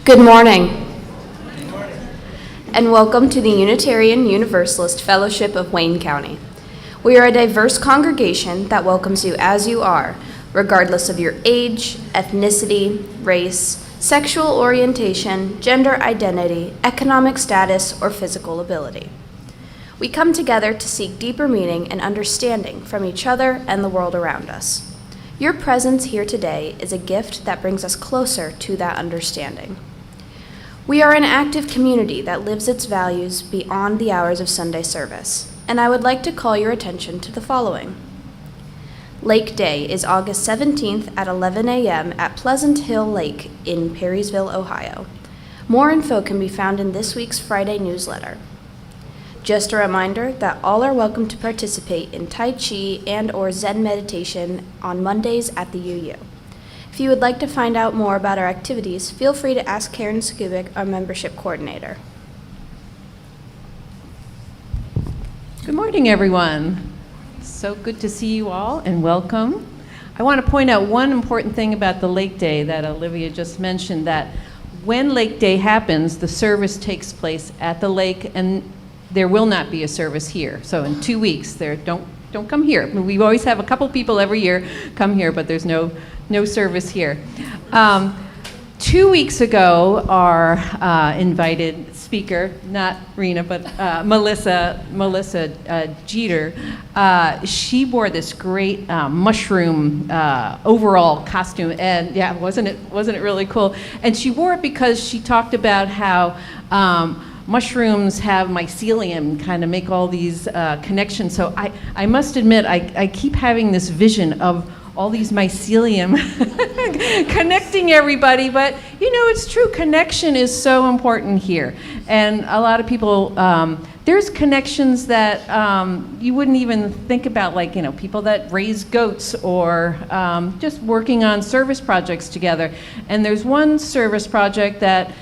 Good morning. And welcome to the Unitarian Universalist Fellowship of Wayne County. We are a diverse congregation that welcomes you as you are, regardless of your age, ethnicity, race, sexual orientation, gender identity, economic status, or physical ability. We come together to seek deeper meaning and understanding from each other and the world around us. Your presence here today is a gift that brings us closer to that understanding. We are an active community that lives its values beyond the hours of Sunday service, and I would like to call your attention to the following. Lake Day is August 17th at 11 a.m. at Pleasant Hill Lake in Perrysville, Ohio. More info can be found in this week's Friday newsletter. Just a reminder that all are welcome to participate in Tai Chi and or Zen meditation on Mondays at the UU. If you would like to find out more about our activities, feel free to ask Karen Skubik, our membership coordinator. Good morning, everyone. So good to see you all and welcome. I want to point out one important thing about the Lake Day that Olivia just mentioned, that when Lake Day happens, the service takes place at the lake and there will not be a service here. So in 2 weeks, don't come here. We always have a couple people every year come here, but there's no service here. 2 weeks ago, our invited speaker, not Rina, but Melissa Jeter, she wore this great mushroom overall costume, and yeah, wasn't it really cool? And she wore it because she talked about how mushrooms have mycelium, kind of make all these connections. So I must admit, I keep having this vision of all these mycelium connecting everybody, but you know, it's true, connection is so important here. And a lot of people, there's connections that you wouldn't even think about, like, you know, people that raise goats or just working on service projects together. And there's one service project that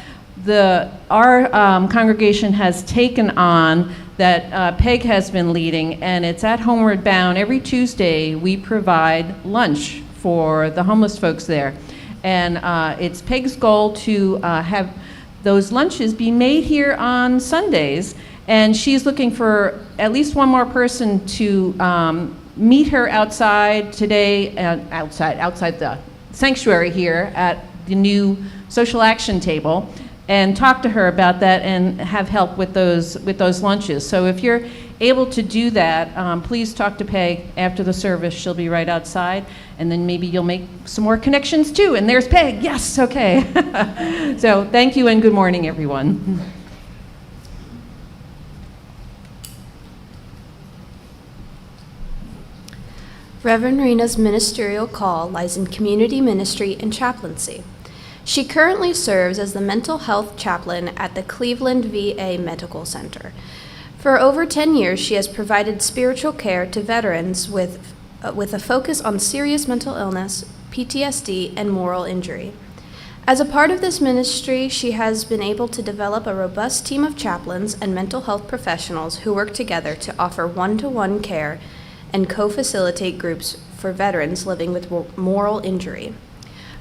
our congregation has taken on that Peg has been leading, and it's at Homeward Bound. Every Tuesday, we provide lunch for the homeless folks there. And it's Peg's goal to have those lunches be made here on Sundays, and she's looking for at least one more person to meet her outside today, outside the sanctuary here at the new social action table, and talk to her about that and have help with those lunches. So if you're able to do that, please talk to Peg after the service. She'll be right outside, and then maybe you'll make some more connections too. And there's Peg. Yes, okay. So thank you and good morning, everyone. Reverend Rina's ministerial call lies in community ministry and chaplaincy. She currently serves as the mental health chaplain at the Cleveland VA Medical Center. For over 10 years, she has provided spiritual care to veterans with a focus on serious mental illness, PTSD, and moral injury. As a part of this ministry, she has been able to develop a robust team of chaplains and mental health professionals who work together to offer one-to-one care and co-facilitate groups for veterans living with moral injury.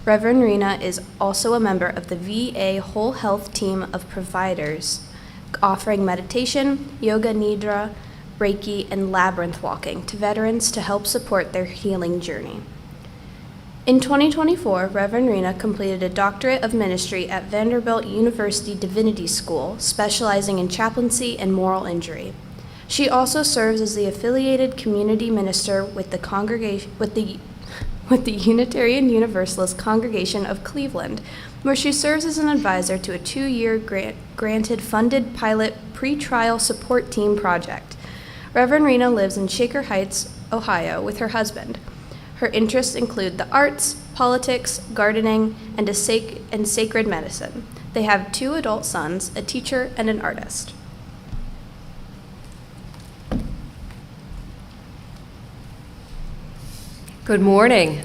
Reverend Rina is also a member of the VA Whole Health team of providers, offering meditation, yoga nidra, Reiki, and labyrinth walking to veterans to help support their healing journey. In 2024, Reverend Rina completed a doctorate of ministry at Vanderbilt University Divinity School, specializing in chaplaincy and moral injury. She also serves as the affiliated community minister with the Unitarian Universalist Congregation of Cleveland, where she serves as an advisor to a 2-year granted funded pilot pre-trial support team project. Reverend Rina lives in Shaker Heights, Ohio, with her husband. Her interests include the arts, politics, gardening, and sacred medicine. They have 2 adult sons, a teacher, and an artist. Good morning.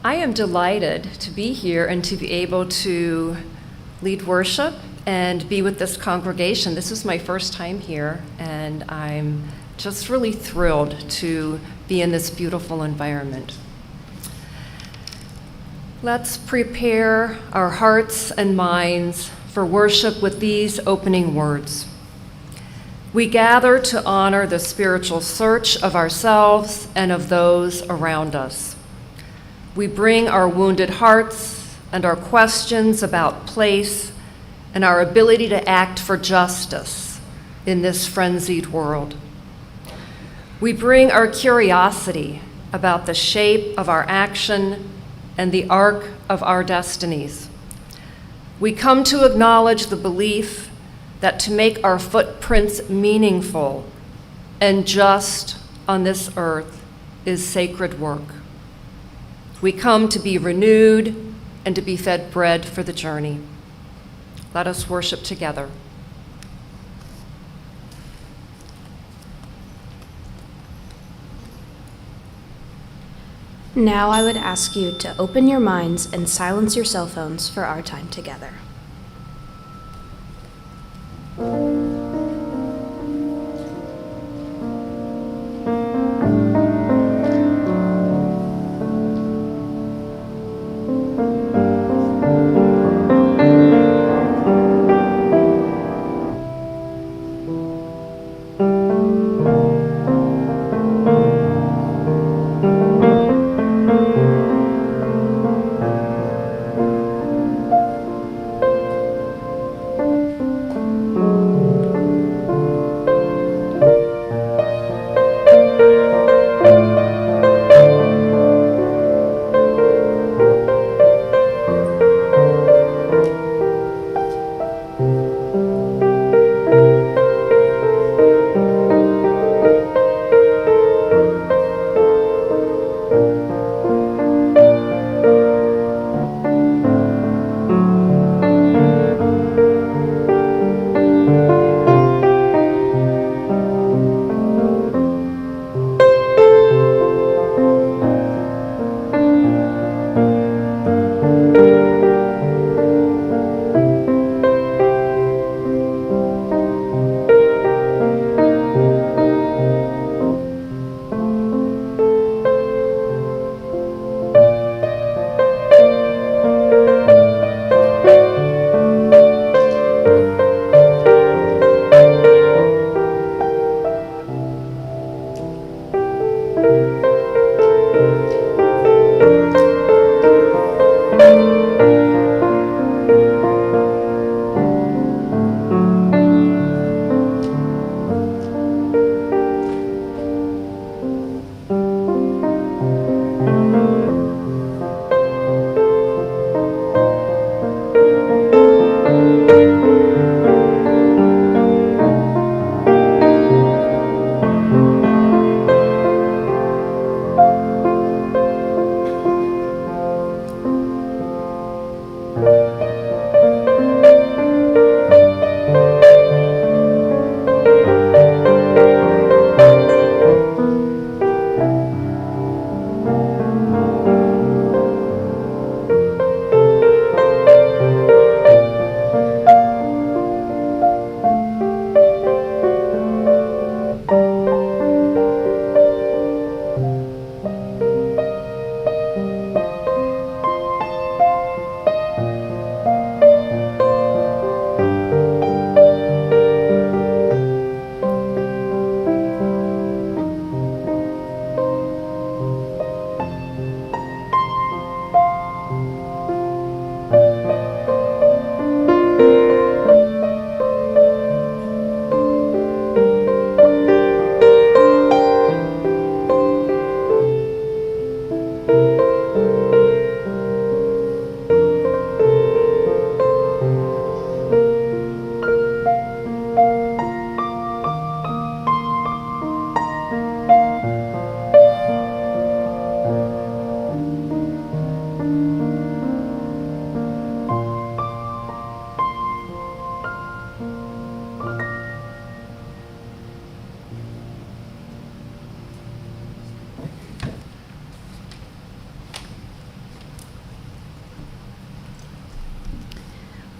I am delighted to be here and to be able to lead worship and be with this congregation. This is my first time here, and I'm just really thrilled to be in this beautiful environment. Let's prepare our hearts and minds for worship with these opening words. We gather to honor the spiritual search of ourselves and of those around us. We bring our wounded hearts and our questions about place and our ability to act for justice in this frenzied world. We bring our curiosity about the shape of our action and the arc of our destinies. We come to acknowledge the belief that to make our footprints meaningful and just on this earth is sacred work. We come to be renewed and to be fed bread for the journey. Let us worship together. Now I would ask you to open your minds and silence your cell phones for our time together.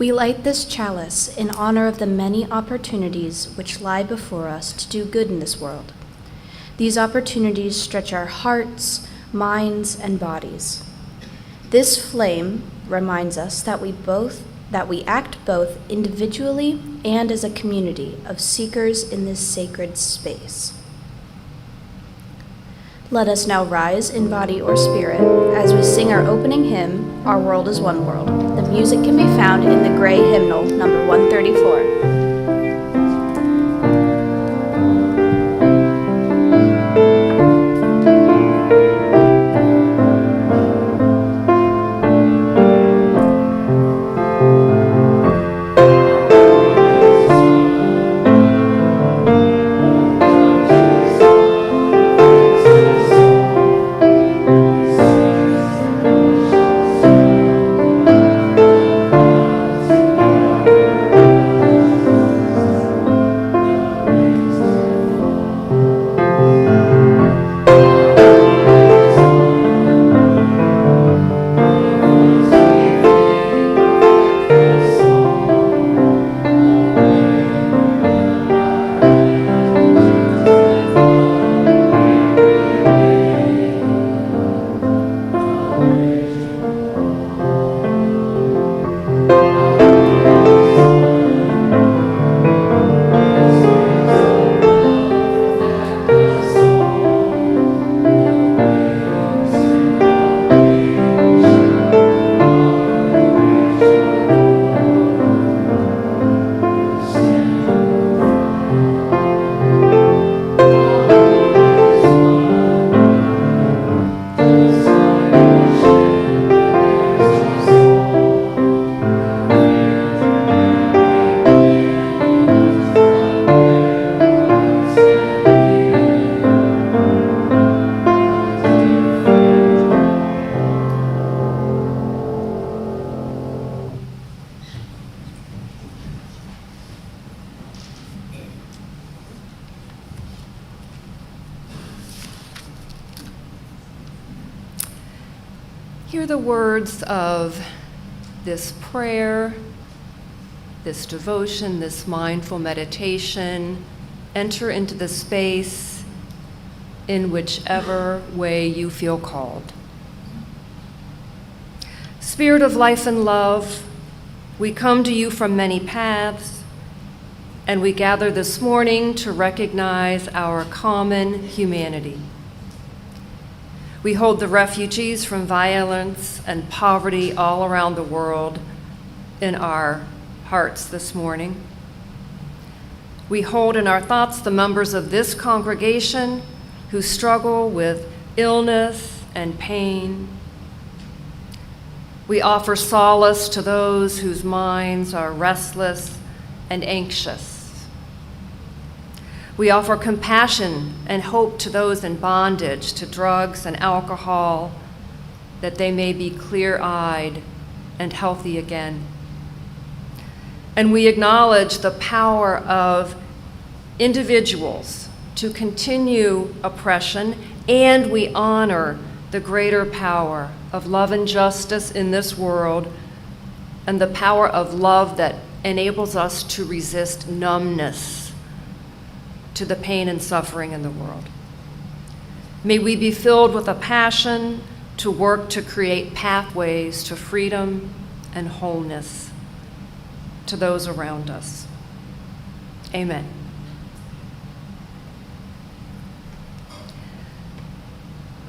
We light this chalice in honor of the many opportunities which lie before us to do good in this world. These opportunities stretch our hearts, minds, and bodies. This flame reminds us that we act both individually and as a community of seekers in this sacred space. Let us now rise in body or spirit as we sing our opening hymn, Our World is One World. The music can be found in the gray hymnal, number 134. Hear the words of this prayer, this devotion, this mindful meditation. Enter into the space in whichever way you feel called. Spirit of life and love, we come to you from many paths, and we gather this morning to recognize our common humanity. We hold the refugees from violence and poverty all around the world in our hearts this morning. We hold in our thoughts the members of this congregation who struggle with illness and pain. We offer solace to those whose minds are restless and anxious. We offer compassion and hope to those in bondage to drugs and alcohol, that they may be clear-eyed and healthy again. And we acknowledge the power of individuals to continue oppression, and we honor the greater power of love and justice in this world, and the power of love that enables us to resist numbness to the pain and suffering in the world. May we be filled with a passion to work to create pathways to freedom and wholeness to those around us. Amen.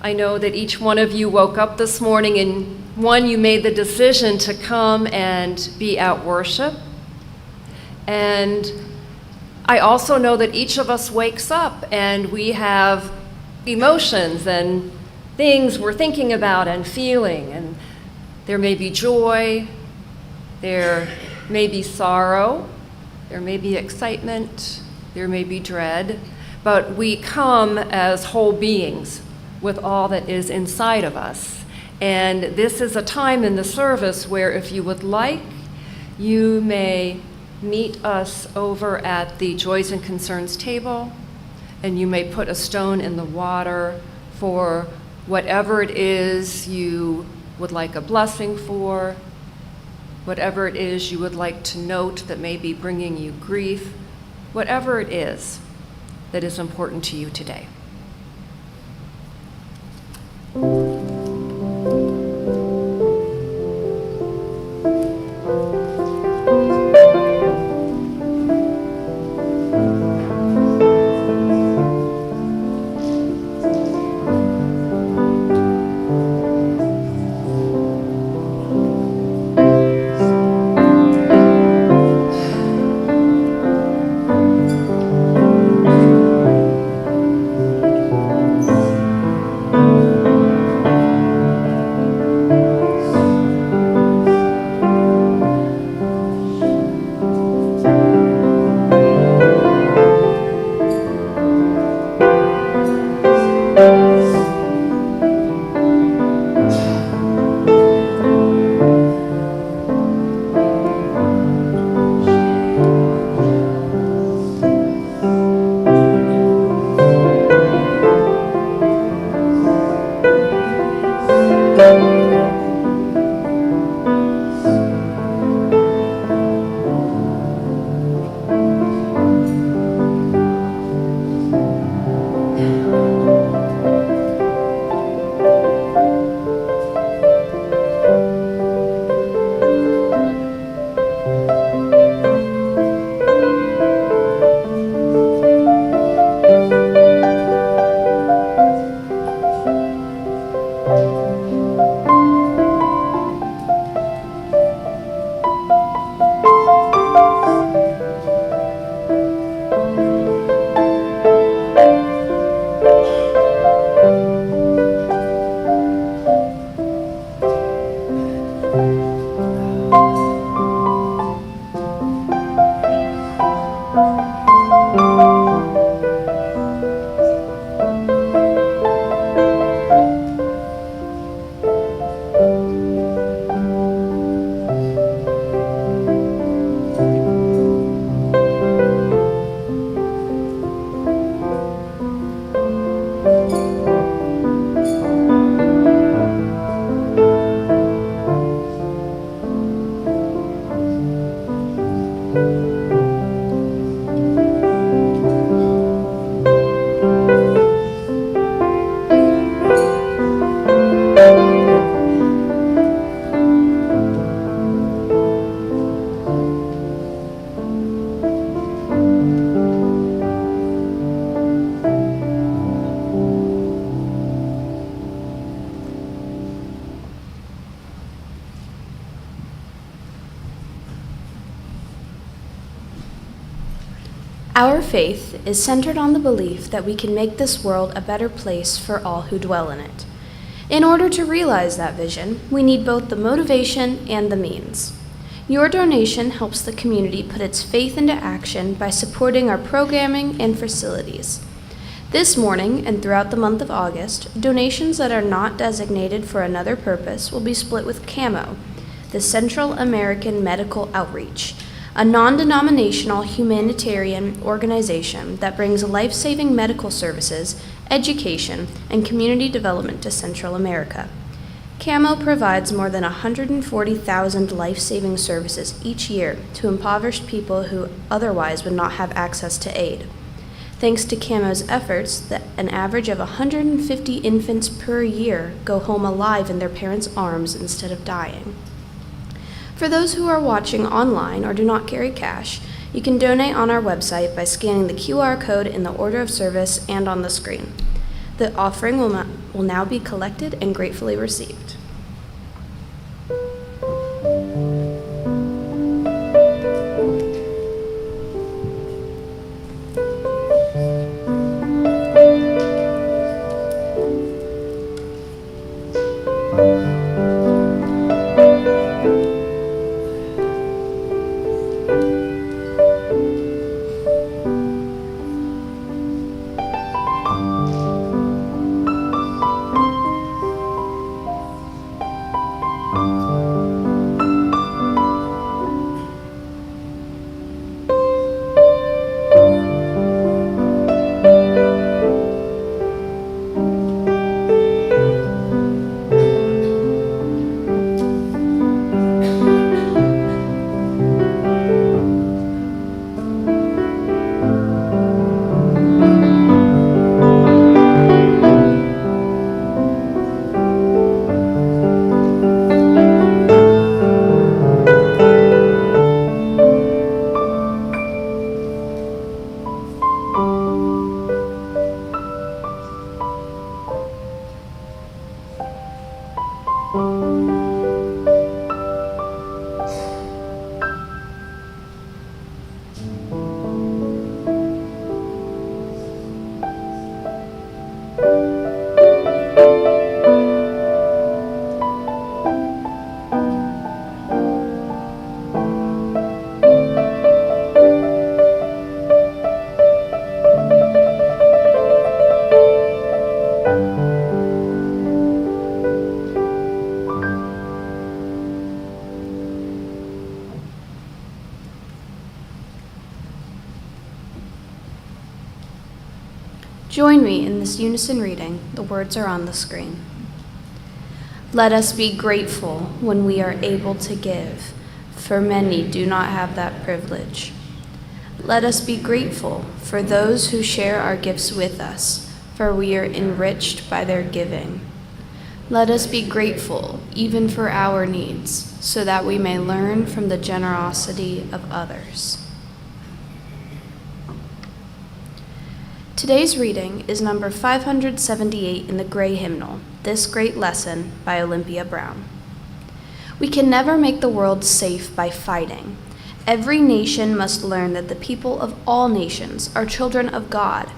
I know that each one of you woke up this morning and you made the decision to come and be at worship. And I also know that each of us wakes up and we have emotions and things we're thinking about and feeling. And there may be joy, there may be sorrow, there may be excitement, there may be dread, but we come as whole beings with all that is inside of us. And this is a time in the service where, if you would like, you may meet us over at the Joys and Concerns table, and you may put a stone in the water for whatever it is you would like a blessing for, whatever it is you would like to note that may be bringing you grief, whatever it is that is important to you today. Our faith is centered on the belief that we can make this world a better place for all who dwell in it. In order to realize that vision, we need both the motivation and the means. Your donation helps the community put its faith into action by supporting our programming and facilities. This morning and throughout the month of August, donations that are not designated for another purpose will be split with CAMO, the Central American Medical Outreach, a non-denominational humanitarian organization that brings life-saving medical services, education, and community development to Central America. CAMO provides more than 140,000 life-saving services each year to impoverished people who otherwise would not have access to aid. Thanks to CAMO's efforts, an average of 150 infants per year go home alive in their parents' arms instead of dying. For those who are watching online or do not carry cash, you can donate on our website by scanning the QR code in the order of service and on the screen. The offering will now be collected and gratefully received. Join me in this unison reading. The words are on the screen. Let us be grateful when we are able to give, for many do not have that privilege. Let us be grateful for those who share our gifts with us, for we are enriched by their giving. Let us be grateful even for our needs, so that we may learn from the generosity of others. Today's reading is number 578 in the Gray Hymnal, This Great Lesson by Olympia Brown. We can never make the world safe by fighting. Every nation must learn that the people of all nations are children of God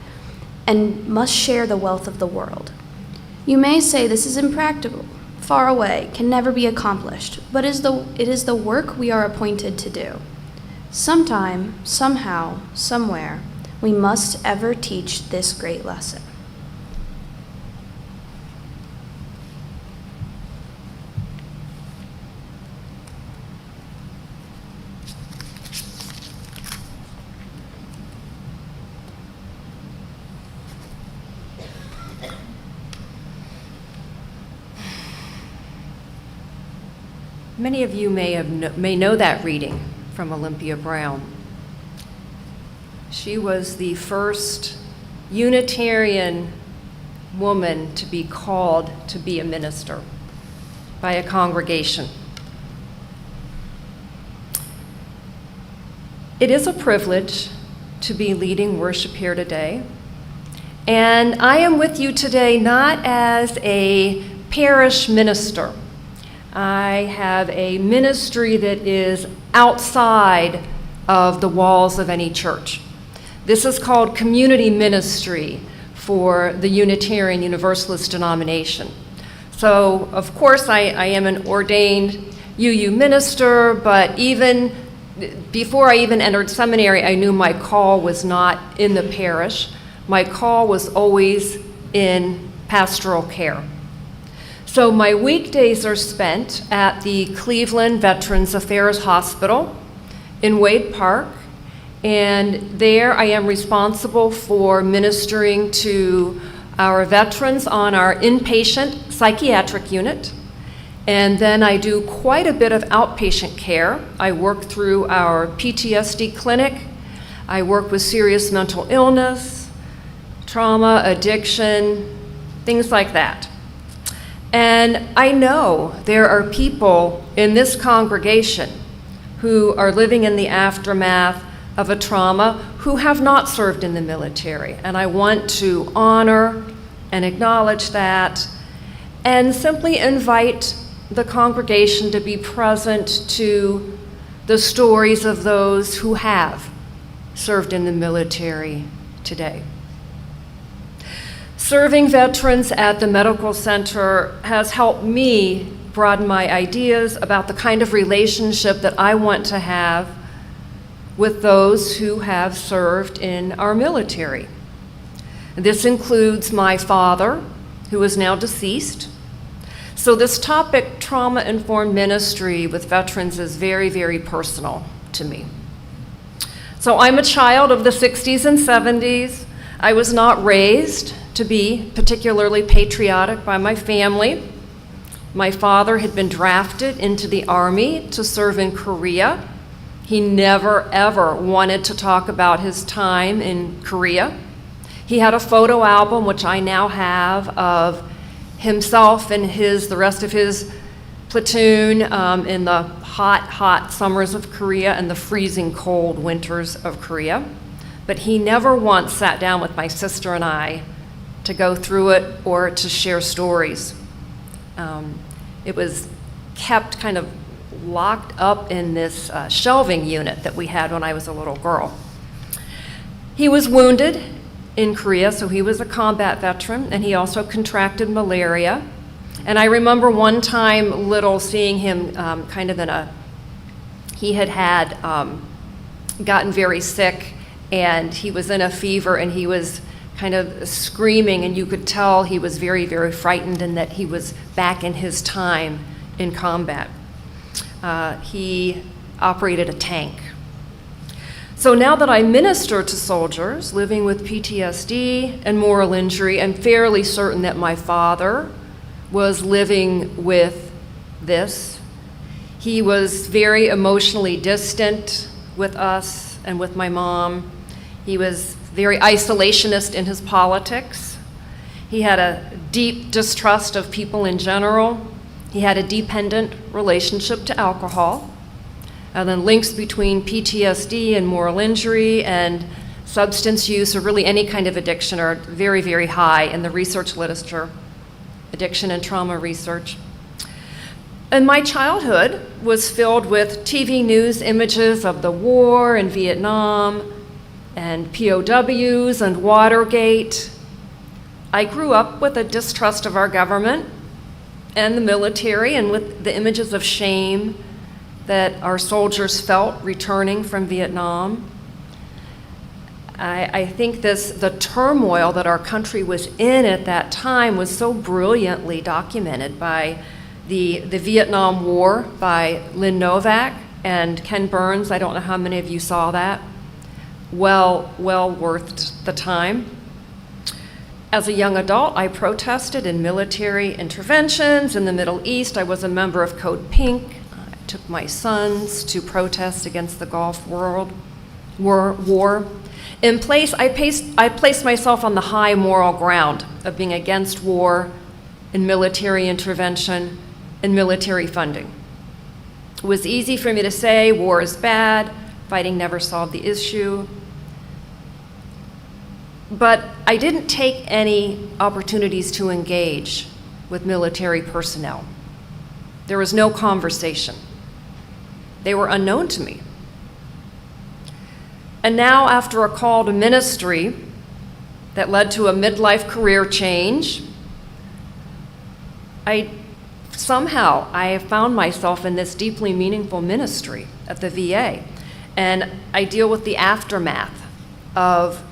and must share the wealth of the world. You may say this is impractical, far away, can never be accomplished, but it is the work we are appointed to do. Sometime, somehow, somewhere, we must ever teach this great lesson. Many of you may know that reading from Olympia Brown. She was the first Unitarian woman to be called to be a minister by a congregation. It is a privilege to be leading worship here today. And I am with you today not as a parish minister. I have a ministry that is outside of the walls of any church. This is called community ministry for the Unitarian Universalist denomination. So, of course, I am an ordained UU minister, but even before I even entered seminary, I knew my call was not in the parish. My call was always in pastoral care. So my weekdays are spent at the Cleveland Veterans Affairs Hospital in Wade Park, and there I am responsible for ministering to our veterans on our inpatient psychiatric unit. And then I do quite a bit of outpatient care. I work through our PTSD clinic. I work with serious mental illness, trauma, addiction, things like that. And I know there are people in this congregation who are living in the aftermath of a trauma who have not served in the military. And I want to honor and acknowledge that and simply invite the congregation to be present to the stories of those who have served in the military today. Serving veterans at the medical center has helped me broaden my ideas about the kind of relationship that I want to have with those who have served in our military. This includes my father, who is now deceased. So this topic, trauma-informed ministry with veterans, is very, very personal to me. So I'm a child of the 60s and 70s. I was not raised to be particularly patriotic by my family. My father had been drafted into the Army to serve in Korea. He never, ever wanted to talk about his time in Korea. He had a photo album, which I now have, of himself and the rest of his platoon in the hot, hot summers of Korea and the freezing cold winters of Korea. But he never once sat down with my sister and I to go through it or to share stories. It was kept kind of locked up in this shelving unit that we had when I was a little girl. He was wounded in Korea, so he was a combat veteran, and he also contracted malaria. And I remember one time seeing him kind of he had gotten very sick, and he was in a fever, and he was kind of screaming, and you could tell he was very, very frightened and that he was back in his time in combat. He operated a tank. So now that I minister to soldiers living with PTSD and moral injury, I'm fairly certain that my father was living with this. He was very emotionally distant with us and with my mom. He was very isolationist in his politics. He had a deep distrust of people in general. He had a dependent relationship to alcohol. And then links between PTSD and moral injury and substance use, or really any kind of addiction, are very, very high in the research literature, addiction and trauma research. And my childhood was filled with TV news images of the war in Vietnam and POWs and Watergate. I grew up with a distrust of our government and the military, and with the images of shame that our soldiers felt returning from Vietnam. I think the turmoil that our country was in at that time was so brilliantly documented by the Vietnam War by Lynn Novak and Ken Burns. I don't know how many of you saw that. Well worth the time. As a young adult, I protested in military interventions in the Middle East. I was a member of Code Pink. I took my sons to protest against the Gulf War. I placed myself on the high moral ground of being against war and military intervention and military funding. It was easy for me to say war is bad, fighting never solved the issue. But I didn't take any opportunities to engage with military personnel. There was no conversation. They were unknown to me. And now, after a call to ministry that led to a midlife career change, I have found myself in this deeply meaningful ministry at the VA. And I deal with the aftermath of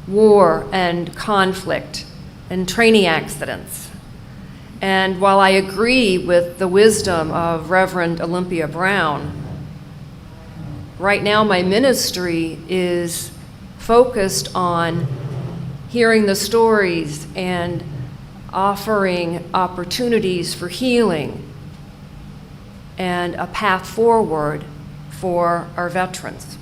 war and conflict and training accidents. And while I agree with the wisdom of Reverend Olympia Brown, right now my ministry is focused on hearing the stories and offering opportunities for healing and a path forward for our veterans.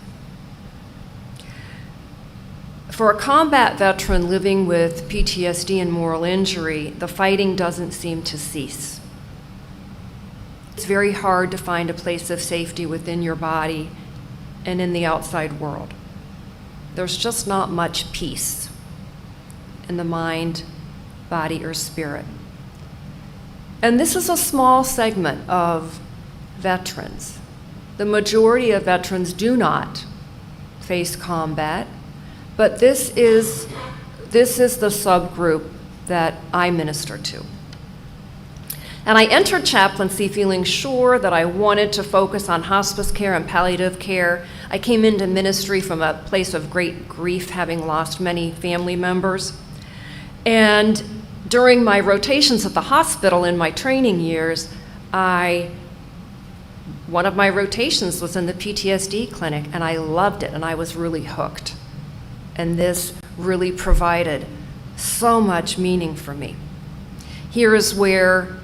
For a combat veteran living with PTSD and moral injury, the fighting doesn't seem to cease. It's very hard to find a place of safety within your body and in the outside world. There's just not much peace in the mind, body, or spirit. And this is a small segment of veterans. The majority of veterans do not face combat, but this is the subgroup that I minister to. And I entered chaplaincy feeling sure that I wanted to focus on hospice care and palliative care. I came into ministry from a place of great grief, having lost many family members. And during my rotations at the hospital in my training years, one of my rotations was in the PTSD clinic, and I loved it, and I was really hooked. And this really provided so much meaning for me. Here is where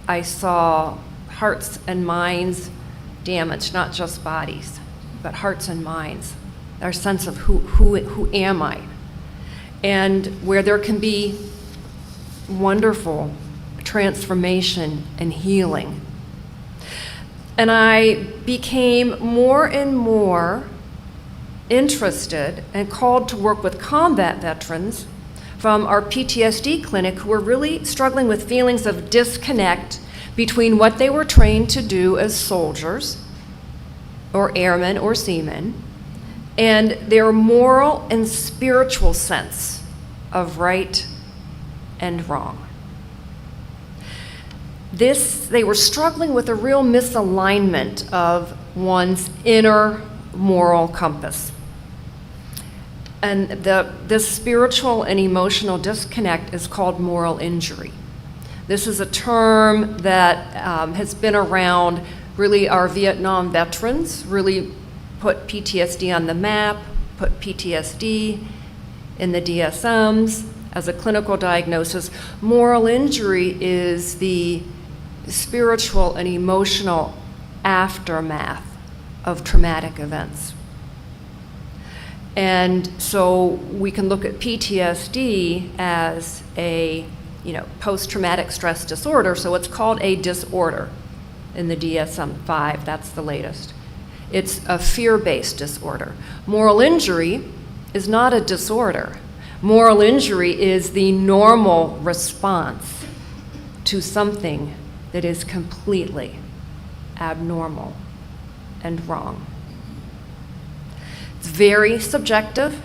I saw hearts and minds damaged, not just bodies, but hearts and minds, our sense of who am I? And where there can be wonderful transformation and healing. And I became more and more interested and called to work with combat veterans from our PTSD clinic who were really struggling with feelings of disconnect between what they were trained to do as soldiers or airmen or seamen and their moral and spiritual sense of right and wrong. They were struggling with a real misalignment of one's inner moral compass. And this spiritual and emotional disconnect is called moral injury. This is a term that has been around. Really, our Vietnam veterans really put PTSD on the map, put PTSD in the DSMs as a clinical diagnosis. Moral injury is the spiritual and emotional aftermath of traumatic events. And so we can look at PTSD as a post-traumatic stress disorder, so it's called a disorder in the DSM-5, that's the latest. It's a fear-based disorder. Moral injury is not a disorder. Moral injury is the normal response to something that is completely abnormal and wrong. It's very subjective,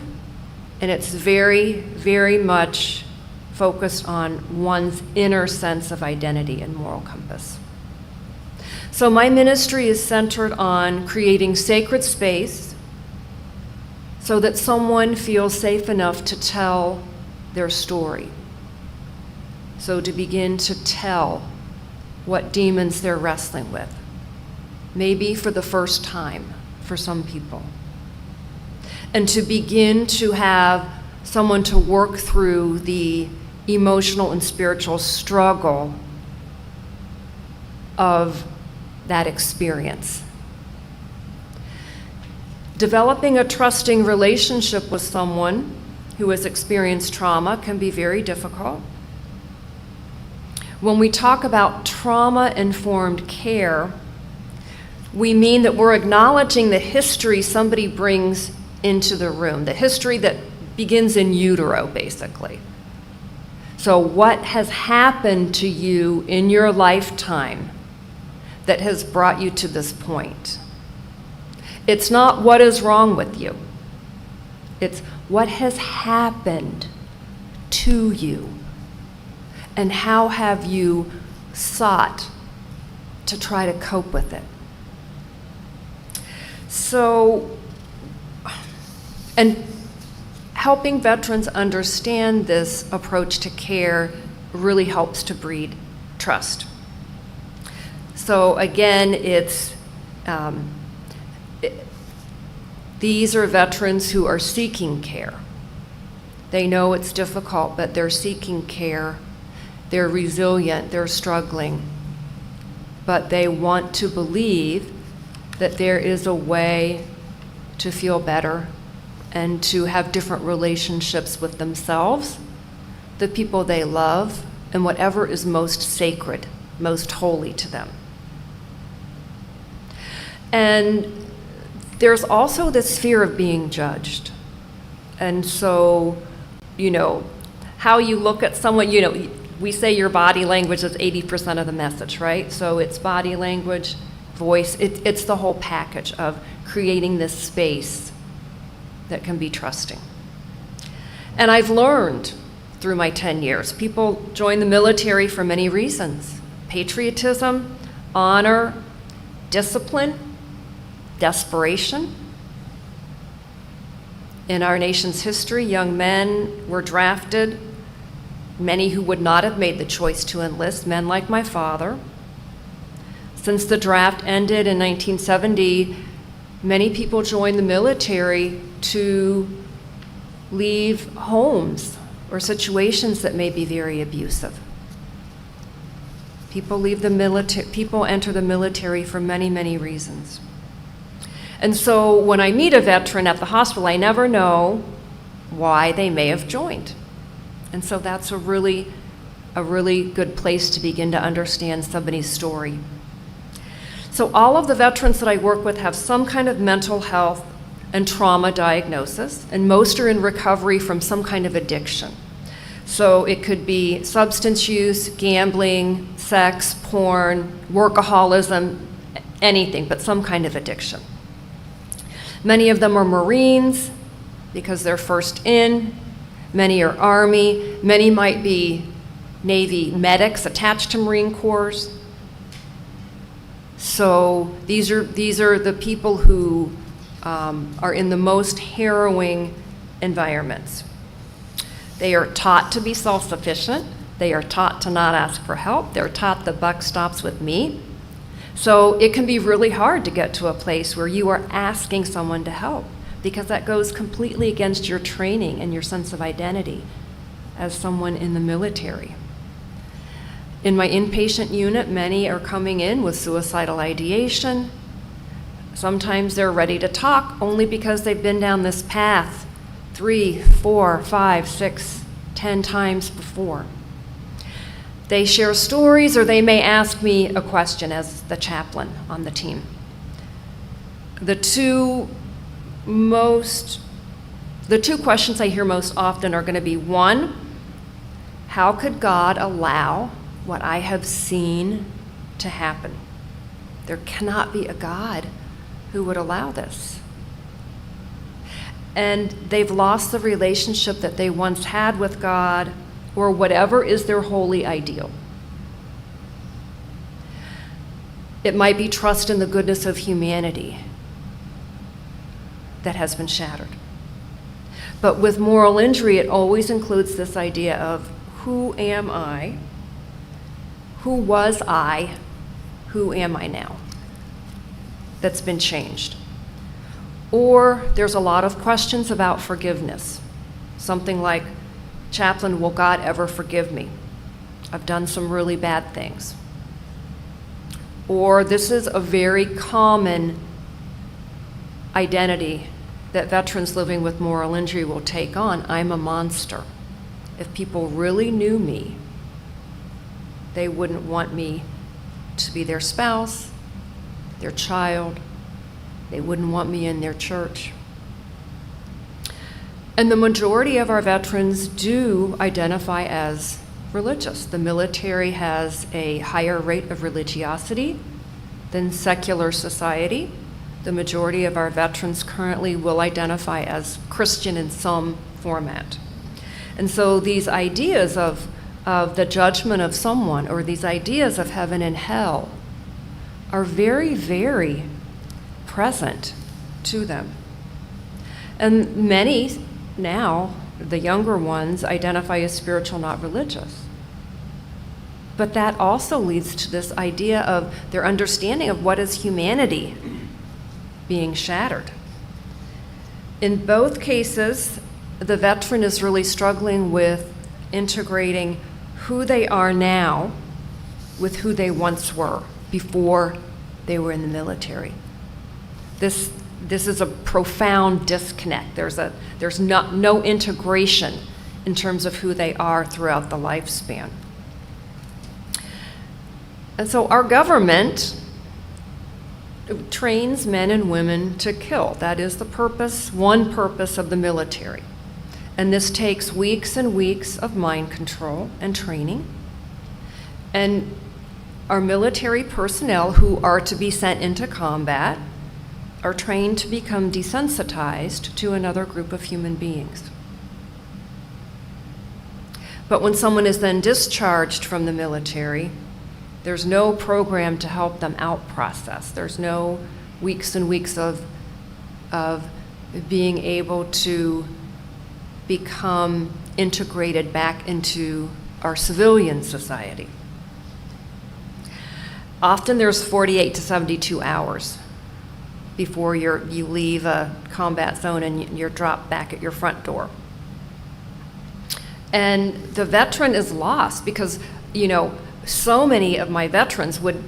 and it's very, very much focused on one's inner sense of identity and moral compass. So my ministry is centered on creating sacred space so that someone feels safe enough to tell their story. So to begin to tell what demons they're wrestling with, maybe for the first time for some people. And to begin to have someone to work through the emotional and spiritual struggle of that experience. Developing a trusting relationship with someone who has experienced trauma can be very difficult. When we talk about trauma-informed care, we mean that we're acknowledging the history somebody brings into the room, the history that begins in utero, basically. So what has happened to you in your lifetime that has brought you to this point? It's not what is wrong with you. It's what has happened to you, and how have you sought to try to cope with it. So, and helping veterans understand this approach to care really helps to breed trust. So again, these are veterans who are seeking care. They know it's difficult, but they're seeking care. They're resilient, they're struggling, but they want to believe that there is a way to feel better and to have different relationships with themselves, the people they love, and whatever is most sacred, most holy to them. And there's also this fear of being judged. And so, how you look at someone, we say your body language is 80% of the message, right? So it's body language, voice, it's the whole package of creating this space that can be trusting. And I've learned through my 10 years, people join the military for many reasons: patriotism, honor, discipline, desperation. In our nation's history, young men were drafted, many who would not have made the choice to enlist, men like my father. Since the draft ended in 1970, many people joined the military to leave homes or situations that may be very abusive. People enter the military for many, many reasons. And so when I meet a veteran at the hospital, I never know why they may have joined. And so that's a really good place to begin to understand somebody's story. So all of the veterans that I work with have some kind of mental health and trauma diagnosis, and most are in recovery from some kind of addiction. So it could be substance use, gambling, sex, porn, workaholism, anything, but some kind of addiction. Many of them are Marines because they're first in. Many are Army. Many might be Navy medics attached to Marine Corps. So these are the people who are in the most harrowing environments. They are taught to be self-sufficient. They are taught to not ask for help. They're taught the buck stops with me. So it can be really hard to get to a place where you are asking someone to help, because that goes completely against your training and your sense of identity as someone in the military. In my inpatient unit, many are coming in with suicidal ideation. Sometimes they're ready to talk only because they've been down this path 3, 4, 5, 6, 10 times before. They share stories, or they may ask me a question as the chaplain on the team. The two questions I hear most often are going to be, one, how could God allow what I have seen to happen? There cannot be a God who would allow this. And they've lost the relationship that they once had with God, or whatever is their holy ideal. It might be trust in the goodness of humanity that has been shattered. But with moral injury, it always includes this idea of, who am I? Who was I? Who am I now? That's been changed. Or there's a lot of questions about forgiveness. Something like, chaplain, will God ever forgive me? I've done some really bad things. Or this is a very common identity that veterans living with moral injury will take on. I'm a monster. If people really knew me, they wouldn't want me to be their spouse, their child. They wouldn't want me in their church. And the majority of our veterans do identify as religious. The military has a higher rate of religiosity than secular society. The majority of our veterans currently will identify as Christian in some format. And so these ideas of the judgment of someone, or these ideas of heaven and hell, are very, very present to them. And many now, the younger ones, identify as spiritual, not religious. But that also leads to this idea of their understanding of what is humanity being shattered. In both cases, the veteran is really struggling with integrating who they are now with who they once were before they were in the military. This is a profound disconnect. There's no integration in terms of who they are throughout the lifespan. And so our government trains men and women to kill. That is the purpose, one purpose of the military. And this takes weeks and weeks of mind control and training. And our military personnel who are to be sent into combat are trained to become desensitized to another group of human beings. But when someone is then discharged from the military, there's no program to help them out process. There's no weeks and weeks of being able to become integrated back into our civilian society. Often there's 48 to 72 hours before you leave a combat zone and you're dropped back at your front door. And the veteran is lost because, so many of my veterans would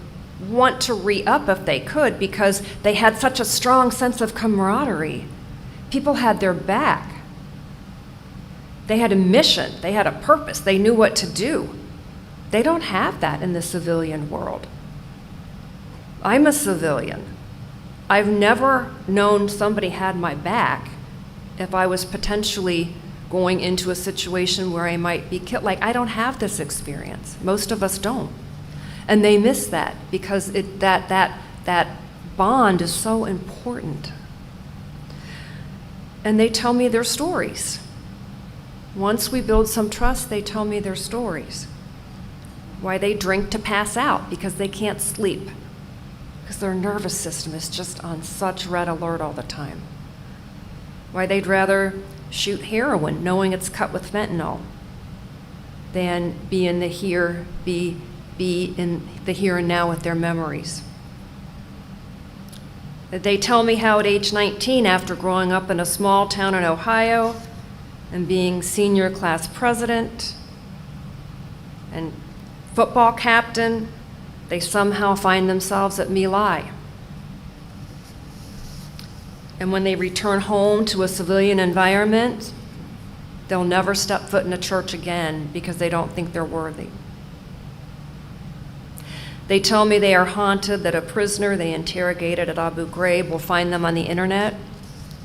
want to re-up if they could because they had such a strong sense of camaraderie. People had their back. They had a mission. They had a purpose. They knew what to do. They don't have that in the civilian world. I'm a civilian. I've never known somebody had my back if I was potentially going into a situation where I might be killed. I don't have this experience. Most of us don't. And they miss that because that bond is so important. And they tell me their stories. Once we build some trust, they tell me their stories. Why they drink to pass out because they can't sleep, because their nervous system is just on such red alert all the time. Why they'd rather shoot heroin knowing it's cut with fentanyl than be in the here and now with their memories. They tell me how at age 19, after growing up in a small town in Ohio and being senior class president and football captain, they somehow find themselves at My Lai. And when they return home to a civilian environment, they'll never step foot in a church again because they don't think they're worthy. They tell me they are haunted that a prisoner they interrogated at Abu Ghraib will find them on the internet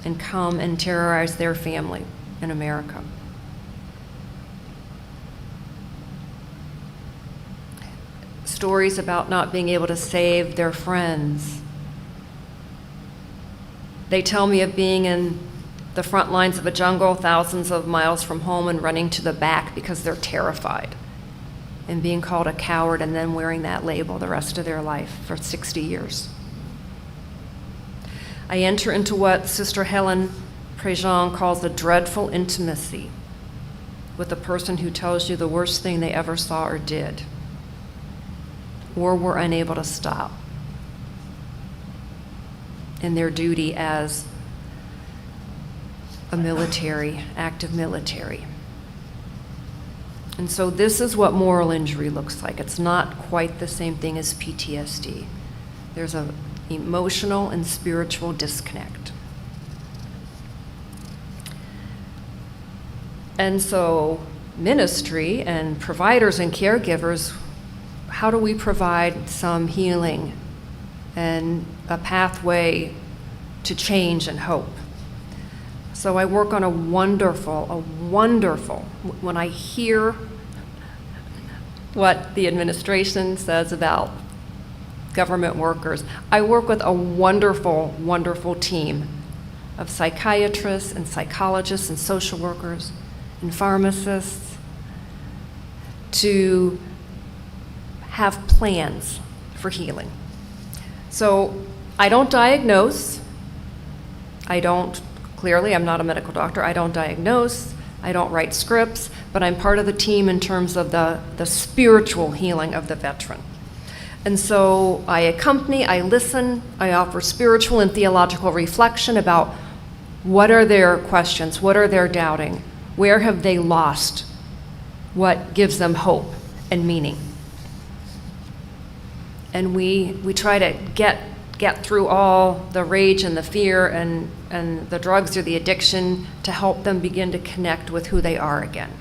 and come and terrorize their family in America. Stories about not being able to save their friends. They tell me of being in the front lines of a jungle thousands of miles from home and running to the back because they're terrified and being called a coward and then wearing that label the rest of their life for 60 years. I enter into what Sister Helen Prejean calls a dreadful intimacy with a person who tells you the worst thing they ever saw or did, or were unable to stop in their duty as a military, active military. And so this is what moral injury looks like. It's not quite the same thing as PTSD. There's an emotional and spiritual disconnect. And so ministry and providers and caregivers, how do we provide some healing and a pathway to change and hope? So I work on a wonderful, when I hear what the administration says about government workers. I work with a wonderful, wonderful team of psychiatrists and psychologists and social workers and pharmacists to have plans for healing. So I don't diagnose. Clearly, I'm not a medical doctor. I don't diagnose. I don't write scripts, but I'm part of the team in terms of the spiritual healing of the veteran. And so I accompany, I listen, I offer spiritual and theological reflection about what are their questions, what are their doubting, where have they lost, what gives them hope and meaning. And we try to get through all the rage and the fear and the drugs or the addiction to help them begin to connect with who they are again.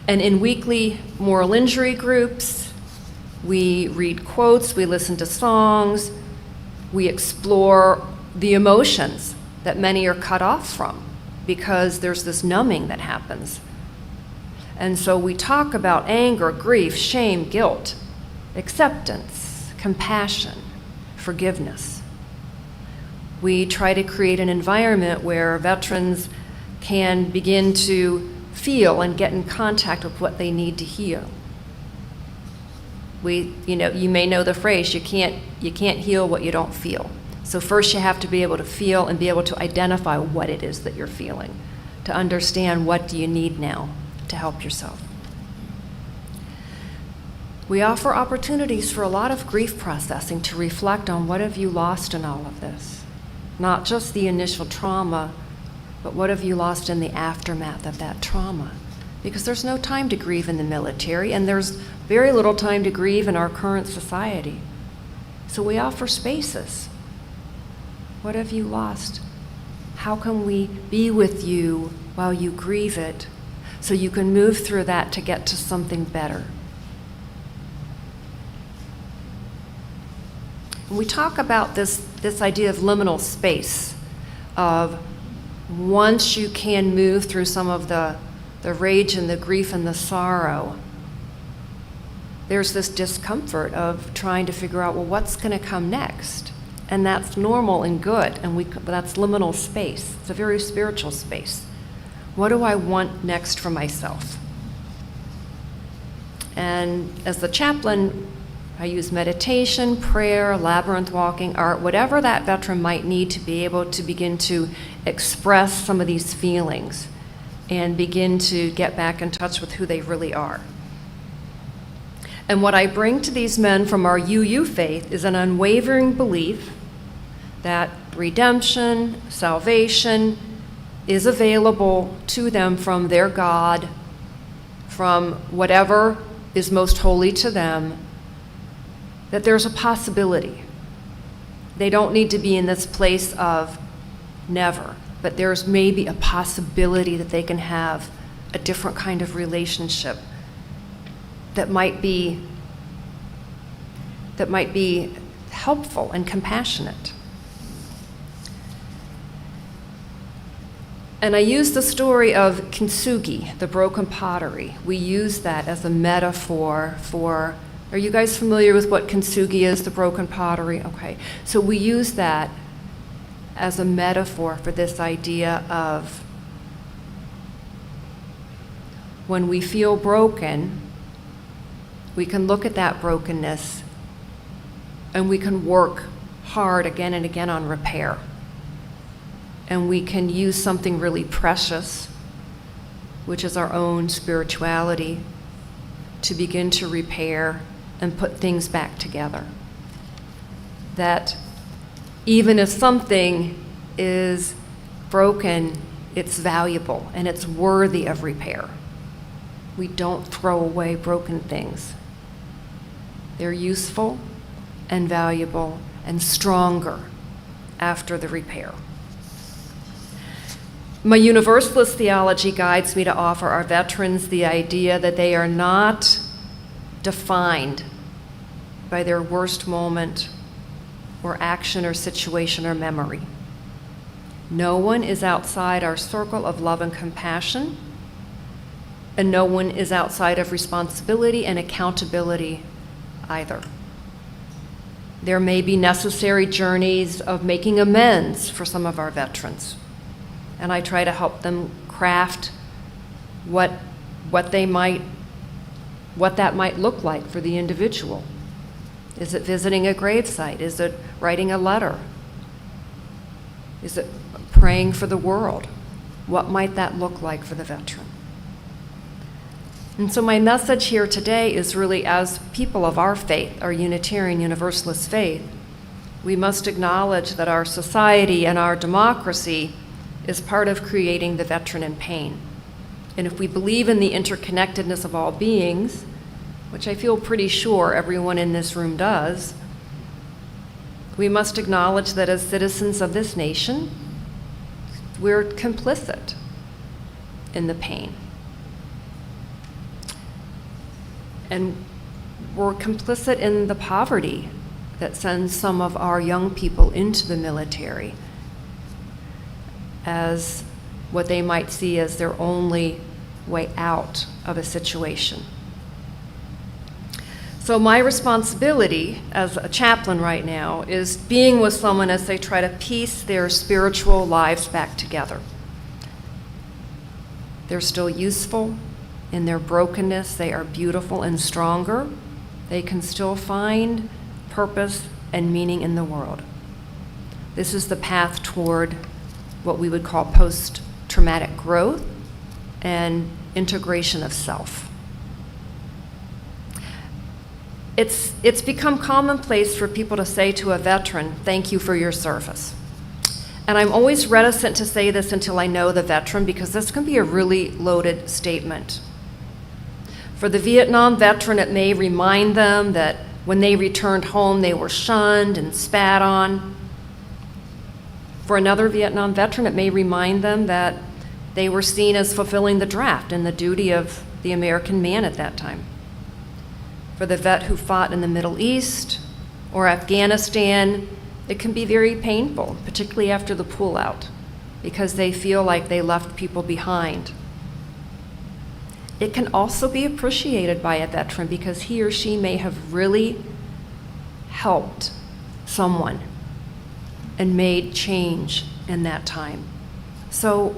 And in weekly moral injury groups, we read quotes, we listen to songs, we explore the emotions that many are cut off from because there's this numbing that happens. And so we talk about anger, grief, shame, guilt, acceptance, compassion, forgiveness. We try to create an environment where veterans can begin to feel and get in contact with what they need to heal. You may know the phrase, you can't heal what you don't feel. So first you have to be able to feel and be able to identify what it is that you're feeling, to understand what do you need now to help yourself. We offer opportunities for a lot of grief processing to reflect on what have you lost in all of this. Not just the initial trauma, but what have you lost in the aftermath of that trauma? Because there's no time to grieve in the military, and there's very little time to grieve in our current society. So we offer spaces. What have you lost? How can we be with you while you grieve it so you can move through that to get to something better? And we talk about this idea of liminal space, of once you can move through some of the rage and the grief and the sorrow, there's this discomfort of trying to figure out, well, what's going to come next? And that's normal and good, and that's liminal space. It's a very spiritual space. What do I want next for myself? And as the chaplain, I use meditation, prayer, labyrinth walking, art, whatever that veteran might need to be able to begin to express some of these feelings and begin to get back in touch with who they really are. And what I bring to these men from our UU faith is an unwavering belief that redemption, salvation is available to them from their God, from whatever is most holy to them, that there's a possibility. They don't need to be in this place of never, but there's maybe a possibility that they can have a different kind of relationship that might be helpful and compassionate. And I use the story of kintsugi, the broken pottery. We use that as a metaphor for, are you guys familiar with what kintsugi is, the broken pottery? Okay, so we use that as a metaphor for this idea of when we feel broken, we can look at that brokenness and we can work hard again and again on repair. And we can use something really precious, which is our own spirituality, to begin to repair and put things back together. That even if something is broken, it's valuable and it's worthy of repair. We don't throw away broken things. They're useful and valuable and stronger after the repair. My Universalist theology guides me to offer our veterans the idea that they are not defined by their worst moment or action or situation or memory. No one is outside our circle of love and compassion, and no one is outside of responsibility and accountability either. There may be necessary journeys of making amends for some of our veterans. And I try to help them craft what that might look like for the individual. Is it visiting a gravesite? Is it writing a letter? Is it praying for the world? What might that look like for the veteran? And so my message here today is really, as people of our faith, our Unitarian Universalist faith, we must acknowledge that our society and our democracy is part of creating the veteran in pain. And if we believe in the interconnectedness of all beings, which I feel pretty sure everyone in this room does, we must acknowledge that as citizens of this nation, we're complicit in the pain. And we're complicit in the poverty that sends some of our young people into the military as what they might see as their only way out of a situation. So my responsibility as a chaplain right now is being with someone as they try to piece their spiritual lives back together. They're still useful. In their brokenness, they are beautiful and stronger. They can still find purpose and meaning in the world. This is the path toward what we would call post-traumatic growth and integration of self. It's become commonplace for people to say to a veteran, "Thank you for your service." And I'm always reticent to say this until I know the veteran, because this can be a really loaded statement. For the Vietnam veteran, it may remind them that when they returned home, they were shunned and spat on. For another Vietnam veteran, it may remind them that they were seen as fulfilling the draft and the duty of the American man at that time. For the vet who fought in the Middle East or Afghanistan, it can be very painful, particularly after the pullout, because they feel like they left people behind. It can also be appreciated by a veteran because he or she may have really helped someone and made change in that time. So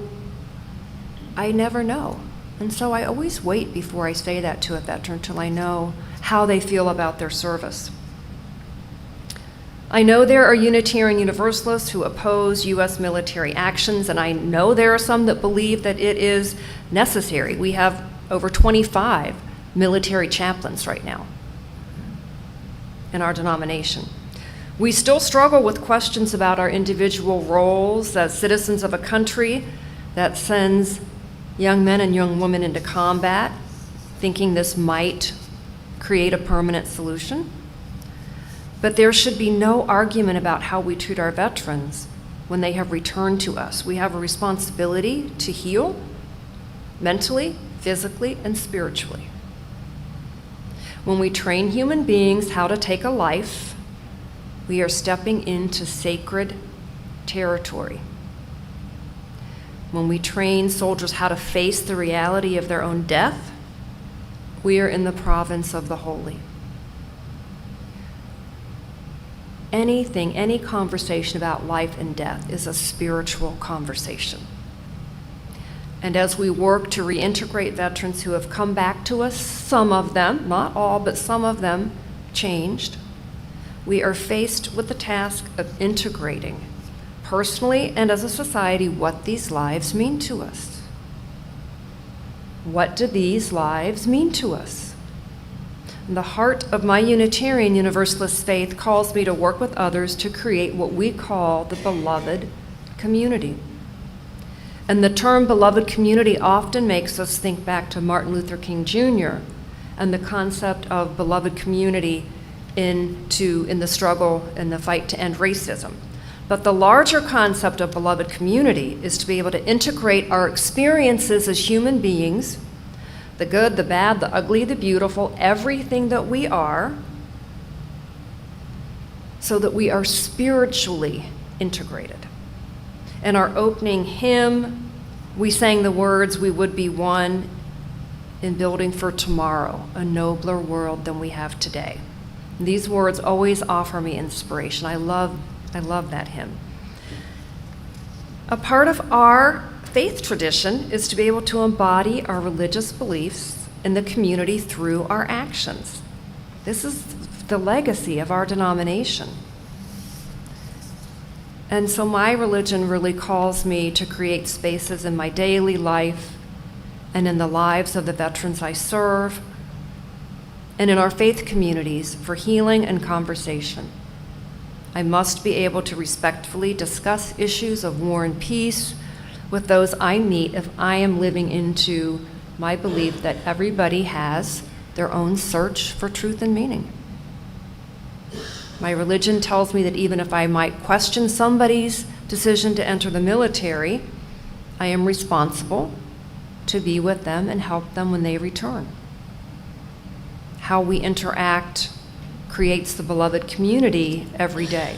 I never know. And so I always wait before I say that to a veteran till I know how they feel about their service. I know there are Unitarian Universalists who oppose U.S. military actions, and I know there are some that believe that it is necessary. We have over 25 military chaplains right now in our denomination. We still struggle with questions about our individual roles as citizens of a country that sends young men and young women into combat, thinking this might create a permanent solution. But there should be no argument about how we treat our veterans when they have returned to us. We have a responsibility to heal mentally, physically, and spiritually. When we train human beings how to take a life, we are stepping into sacred territory. When we train soldiers how to face the reality of their own death, we are in the province of the holy. Any conversation about life and death is a spiritual conversation. And as we work to reintegrate veterans who have come back to us, some of them, not all, but some of them changed, we are faced with the task of integrating, personally and as a society, what these lives mean to us. What do these lives mean to us? And the heart of my Unitarian Universalist faith calls me to work with others to create what we call the beloved community. And the term beloved community often makes us think back to Martin Luther King Jr. and the concept of beloved community in the struggle and the fight to end racism. But the larger concept of beloved community is to be able to integrate our experiences as human beings, the good, the bad, the ugly, the beautiful, everything that we are, so that we are spiritually integrated. In our opening hymn, we sang the words, "We would be one in building for tomorrow, a nobler world than we have today." These words always offer me inspiration. I love that hymn. A part of our faith tradition is to be able to embody our religious beliefs in the community through our actions. This is the legacy of our denomination. And so my religion really calls me to create spaces in my daily life and in the lives of the veterans I serve, and in our faith communities for healing and conversation. I must be able to respectfully discuss issues of war and peace with those I meet if I am living into my belief that everybody has their own search for truth and meaning. My religion tells me that even if I might question somebody's decision to enter the military, I am responsible to be with them and help them when they return. How we interact creates the beloved community every day.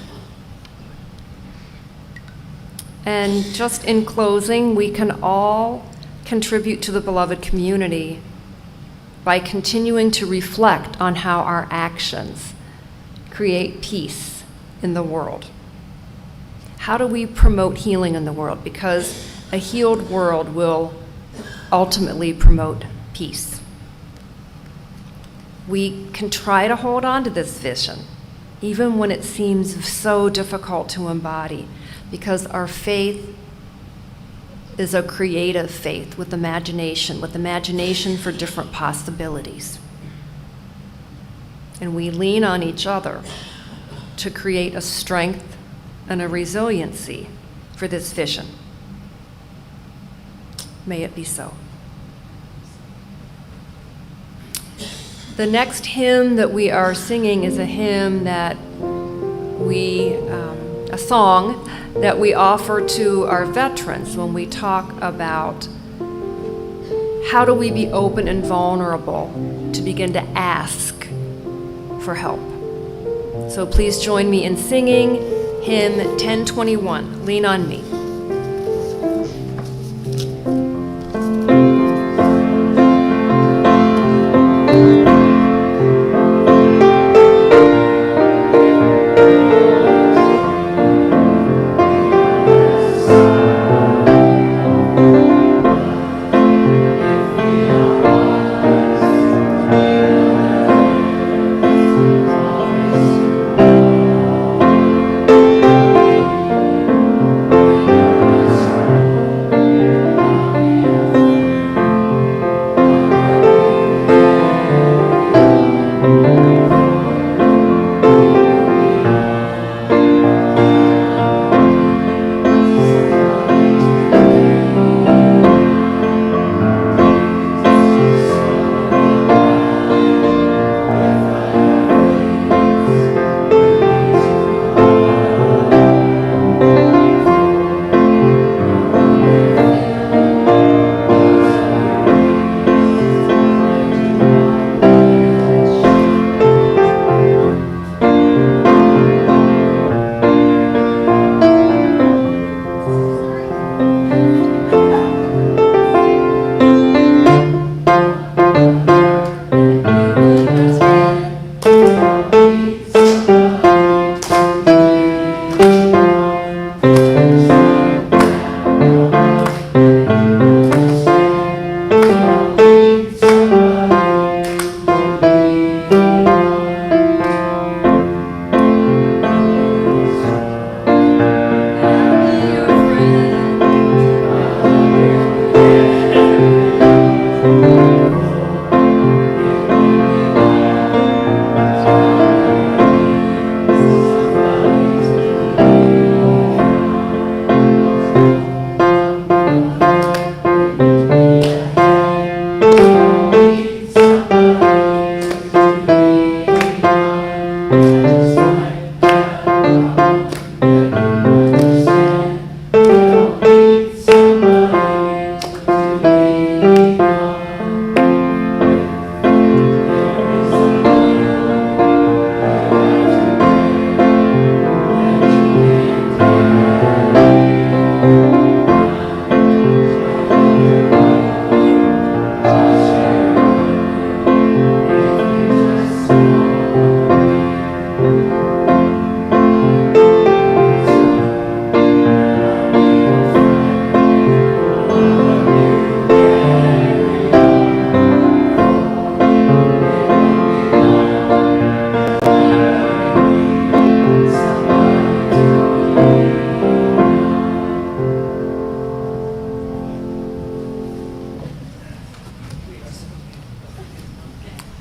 And just in closing, we can all contribute to the beloved community by continuing to reflect on how our actions create peace in the world. How do we promote healing in the world? Because a healed world will ultimately promote peace. We can try to hold on to this vision, even when it seems so difficult to embody, because our faith is a creative faith with imagination for different possibilities. And we lean on each other to create a strength and a resiliency for this vision. May it be so. The next hymn that we are singing is a hymn that a song that we offer to our veterans when we talk about how do we be open and vulnerable to begin to ask for help. So please join me in singing hymn 1021, Lean on Me.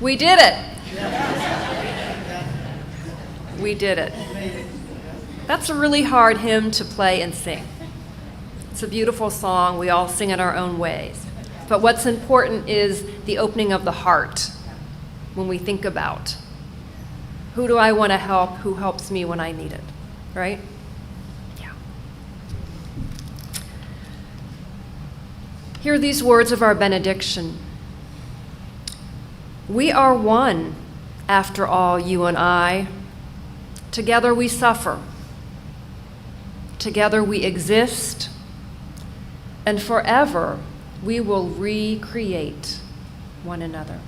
We did it. We did it. That's a really hard hymn to play and sing. It's a beautiful song. We all sing in our own ways. But what's important is the opening of the heart when we think about who do I want to help, who helps me when I need it, right? Yeah. Hear these words of our benediction. We are one, after all, you and I. Together we suffer. Together we exist. And forever we will recreate one another.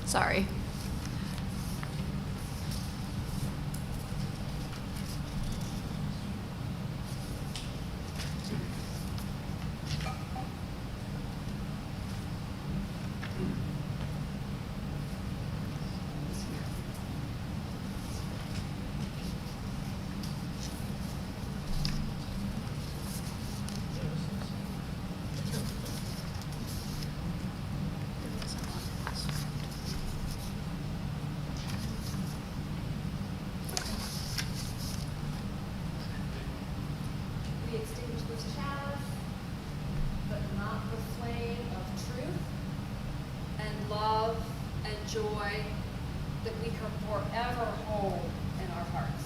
Sorry. We extinguish this chalice, but not the flame of truth and love and joy that we can forever hold in our hearts.